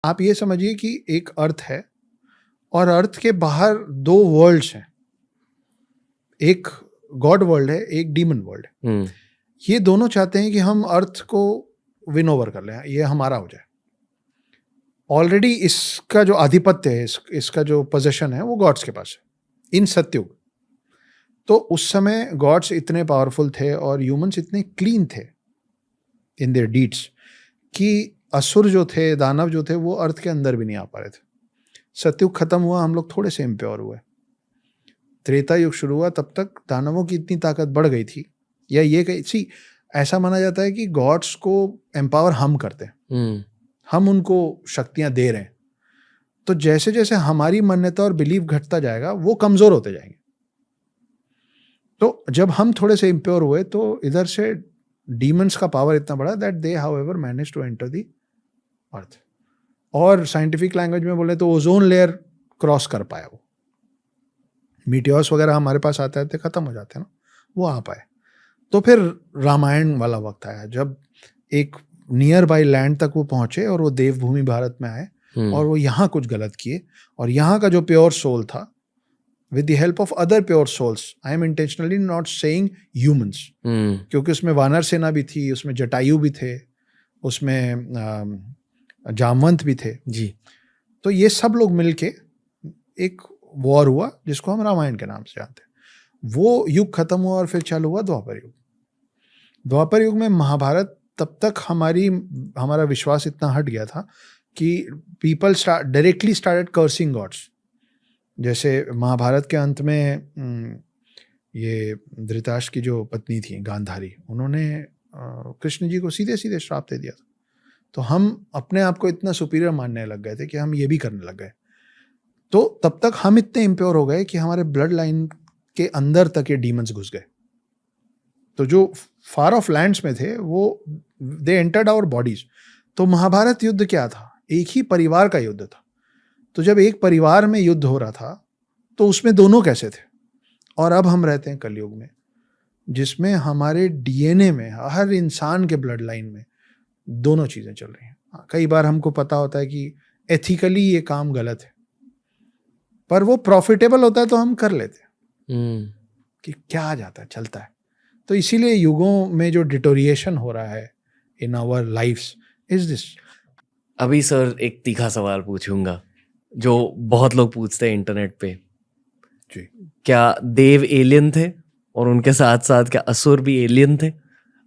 आप ये समझिए कि एक अर्थ है और अर्थ के बाहर दो वर्ल्ड्स हैं, एक गॉड वर्ल्ड है, एक डीमन वर्ल्ड है। ये दोनों चाहते हैं कि हम अर्थ को विन ओवर कर लें, ये हमारा हो जाए। ऑलरेडी इसका जो आधिपत्य है, इसका जो पोजीशन है वो गॉड्स के पास है इन सत्युग। तो उस समय गॉड्स इतने पावरफुल थे और ह्यूमंस इतने क्लीन थे इन देयर डीड्स कि असुर जो थे, दानव जो थे, वो अर्थ के अंदर भी नहीं आ पा रहे थे। सत्युग खत्म हुआ, हम लोग थोड़े से इम्प्योर हुए। त्रेता युग शुरू हुआ, तब तक दानवों की इतनी ताकत बढ़ गई थी, या ये कही ऐसा माना जाता है कि गॉड्स को एम्पावर हम करते हैं, हम उनको शक्तियां दे रहे हैं। तो जैसे जैसे हमारी मान्यता और बिलीव घटता जाएगा, वो कमजोर होते जाएंगे। तो जब हम थोड़े से इम्प्योर हुए तो इधर से डीमंस का पावर इतना बड़ा that they however manage to enter the earth. और साइंटिफिक लैंग्वेज में बोले तो ओजोन लेयर क्रॉस कर पाया वो। मीटियोर्स वगैरह हमारे पास आते आते खत्म हो जाते हैं ना, वो आ पाए। तो फिर रामायण वाला वक्त आया जब एक नियर बाई लैंड तक वो पहुंचे और वो देवभूमि भारत में आए और वो यहाँ कुछ गलत किए, और यहाँ का जो प्योर सोल था, with the help of other pure souls, I am intentionally not saying humans, क्योंकि उसमें वानर सेना भी थी, उसमें जटायु भी थे, उसमें जामवंत भी थे जी। तो ये सब लोग मिलके एक वॉर हुआ जिसको हम रामायण के नाम से जानते हैं। वो युग खत्म हुआ और फिर चालू हुआ द्वापर युग। द्वापर युग में महाभारत, तब तक हमारा विश्वास इतना हट गया था कि people directly started cursing gods. जैसे महाभारत के अंत में ये धृतराष्ट्र की जो पत्नी थी गांधारी, उन्होंने कृष्ण जी को सीधे सीधे श्राप दे दिया था। तो हम अपने आप को इतना सुपीरियर मानने लग गए थे कि हम ये भी करने लग गए। तो तब तक हम इतने इम्प्योर हो गए कि हमारे ब्लड लाइन के अंदर तक ये डीमंस घुस गए। तो जो फार ऑफ लैंड्स में थे वो दे एंटर्ड आवर बॉडीज। तो महाभारत युद्ध क्या था? एक ही परिवार का युद्ध था। तो जब एक परिवार में युद्ध हो रहा था तो उसमें दोनों कैसे थे? और अब हम रहते हैं कलयुग में जिसमें हमारे डीएनए में, हर इंसान के ब्लड लाइन में दोनों चीजें चल रही हैं। कई बार हमको पता होता है कि एथिकली ये काम गलत है, पर वो प्रॉफिटेबल होता है तो हम कर लेते हैं कि क्या जाता है, चलता है। तो इसीलिए युगों में जो डिटोरिएशन हो रहा है in our lifes is this. अभी सर एक तीखा सवाल पूछूंगा जो बहुत लोग पूछते हैं इंटरनेट पे जी। क्या देव एलियन थे और उनके साथ साथ क्या असुर भी एलियन थे?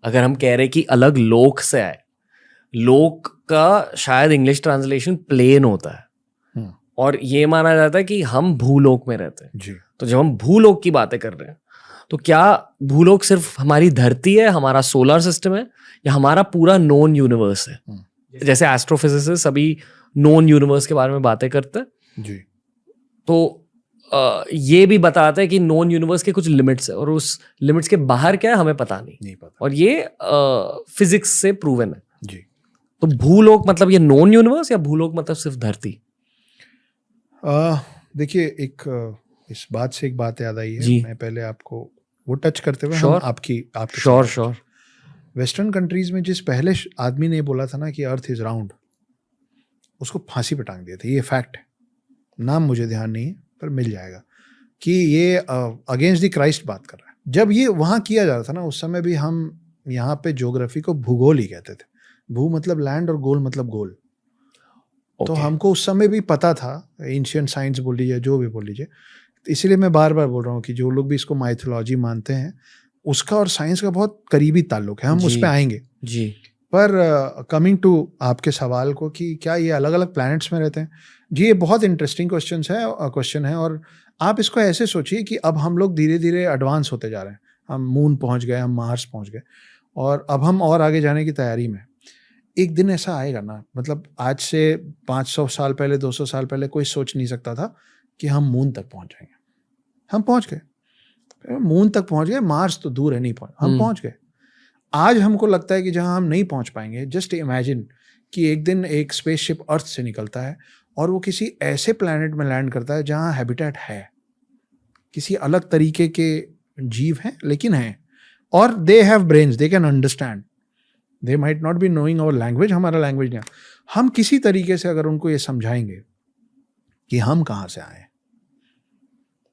अगर हम कह रहे कि अलग लोक से आए, लोक का शायद इंग्लिश ट्रांसलेशन प्लेन होता है और ये माना जाता है कि हम भूलोक में रहते हैं जी। तो जब हम भूलोक की बातें कर रहे हैं तो क्या भूलोक सिर्फ हमारी धरती है, हमारा सोलर सिस्टम है, या हमारा पूरा नोन यूनिवर्स है? जैसे एस्ट्रोफिजिसिस्ट अभी नोन यूनिवर्स के बारे में बातें करते हैं जी। तो ये भी बताता है कि नोन यूनिवर्स के कुछ लिमिट्स है और उस लिमिट्स के बाहर क्या है हमें पता नहीं पता। और ये फिजिक्स से प्रूवन है जी। तो भूलोक मतलब ये नॉन यूनिवर्स या भूलोक मतलब सिर्फ धरती? देखिए, एक इस बात से एक बात याद आई है जी। मैं पहले आपको वो टच करते हुए Sure. हम आपकी श्योर वेस्टर्न कंट्रीज में जिस पहले आदमी ने बोला था ना कि अर्थ इज राउंड, उसको फांसी पे टांग दिया था। ये फैक्ट है, नाम मुझे ध्यान नहीं है पर मिल जाएगा कि ये अगेंस्ट द क्राइस्ट बात कर रहा है। जब ये वहाँ किया जा रहा था ना, उस समय भी हम यहाँ पे ज्योग्राफी को भूगोल ही कहते थे। भू मतलब लैंड और गोल मतलब गोल। तो हमको उस समय भी पता था, एंशिएंट साइंस बोल लीजिए, जो भी बोल लीजिए। इसीलिए मैं बार बार बोल रहा हूँ कि जो लोग भी इसको माइथोलॉजी मानते हैं, उसका और साइंस का बहुत करीबी ताल्लुक है। हम उस पर आएंगे जी। पर कमिंग टू आपके सवाल को कि क्या ये अलग अलग प्लैनेट्स में रहते हैं, जी ये बहुत इंटरेस्टिंग क्वेश्चन है। और आप इसको ऐसे सोचिए कि अब हम लोग धीरे धीरे एडवांस होते जा रहे हैं। हम मून पहुंच गए, हम मार्स पहुंच गए और अब हम और आगे जाने की तैयारी में। एक दिन ऐसा आएगा ना, मतलब आज से 500 साल पहले, 200 साल पहले कोई सोच नहीं सकता था कि हम मून तक पहुंच जाएंगे। हम पहुंच गए, मून तक पहुंच गए, मार्स तो दूर है, नहीं पहुंच, हम पहुंच गए। आज हमको लगता है कि जहां हम नहीं पहुंच पाएंगे, जस्ट इमेजिन कि एक दिन एक स्पेसशिप अर्थ से निकलता है और वो किसी ऐसे प्लैनेट में लैंड करता है जहां हैबिटेट है, किसी अलग तरीके के जीव हैं लेकिन हैं, और they have brains, they can understand. They might not be knowing our language, हमारा लैंग्वेज नहीं। हम किसी तरीके से अगर उनको ये समझाएंगे कि हम कहाँ से आए,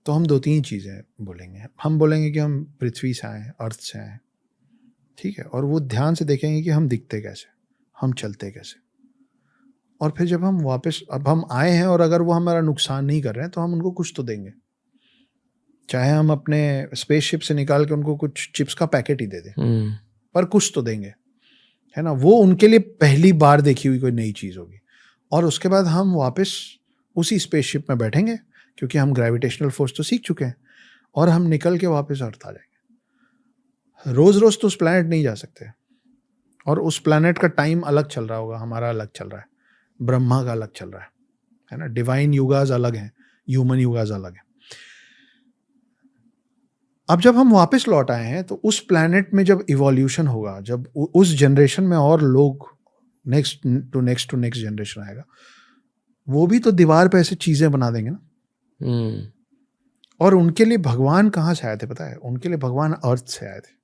तो हम 2-3 चीज़ें बोलेंगे। हम बोलेंगे कि हम पृथ्वी से आए, अर्थ से आए, ठीक है, और वो ध्यान से देखेंगे कि हम दिखते कैसे, हम चलते कैसे, और फिर जब हम वापस, अब हम आए हैं और अगर वो हमारा नुकसान नहीं कर रहे हैं तो हम उनको कुछ तो देंगे। चाहे हम अपने स्पेसशिप से निकाल के उनको कुछ चिप्स का पैकेट ही दे दें, पर कुछ तो देंगे, है ना। वो उनके लिए पहली बार देखी हुई कोई नई चीज़ होगी। और उसके बाद हम वापस उसी स्पेसशिप में बैठेंगे, क्योंकि हम ग्रेविटेशनल फोर्स तो सीख चुके हैं, और हम निकल के वापस अर्थ आ जाएंगे। रोज रोज तो उस प्लैनेट नहीं जा सकते, और उस प्लैनेट का टाइम अलग चल रहा होगा, हमारा अलग चल रहा है, ब्रह्मा का अलग चल रहा है ना। डिवाइन युगाज अलग हैं, ह्यूमन युगाज अलग हैं। अब जब हम वापस लौट आए हैं तो उस प्लैनेट में जब इवोल्यूशन होगा, जब उस जनरेशन में और लोग नेक्स्ट टू नेक्स्ट जनरेशन आएगा, वो भी तो दीवार पे ऐसे चीजें बना देंगे ना। और उनके लिए भगवान कहाँ से आए थे पता है? उनके लिए भगवान अर्थ से आए थे।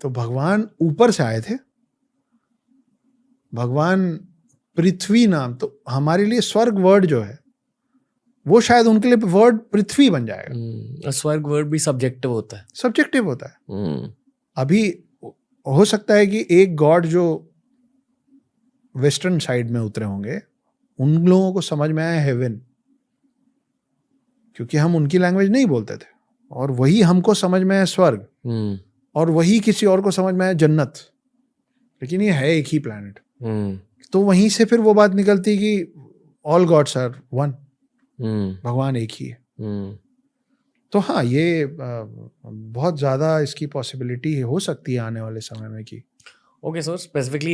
तो भगवान ऊपर से आए थे, भगवान पृथ्वी नाम, तो हमारे लिए स्वर्ग वर्ड जो है वो शायद उनके लिए वर्ड पृथ्वी बन जाएगा। स्वर्ग वर्ड भी सब्जेक्टिव होता है, सब्जेक्टिव होता है। अभी हो सकता है कि एक गॉड जो वेस्टर्न साइड में उतरे होंगे, उन लोगों को समझ में आया हेवन, क्योंकि हम उनकी लैंग्वेज नहीं बोलते थे, और वही हमको समझ में आया स्वर्ग, और वही किसी और को समझ में आया जन्नत, लेकिन ये है एक ही प्लैनेट। तो वहीं से फिर वो बात निकलती है कि ऑल गॉड्स आर वन, भगवान एक ही है। तो हाँ, ये बहुत ज़्यादा इसकी पॉसिबिलिटी हो सकती है आने वाले समय में कि ओके सर, स्पेसिफिकली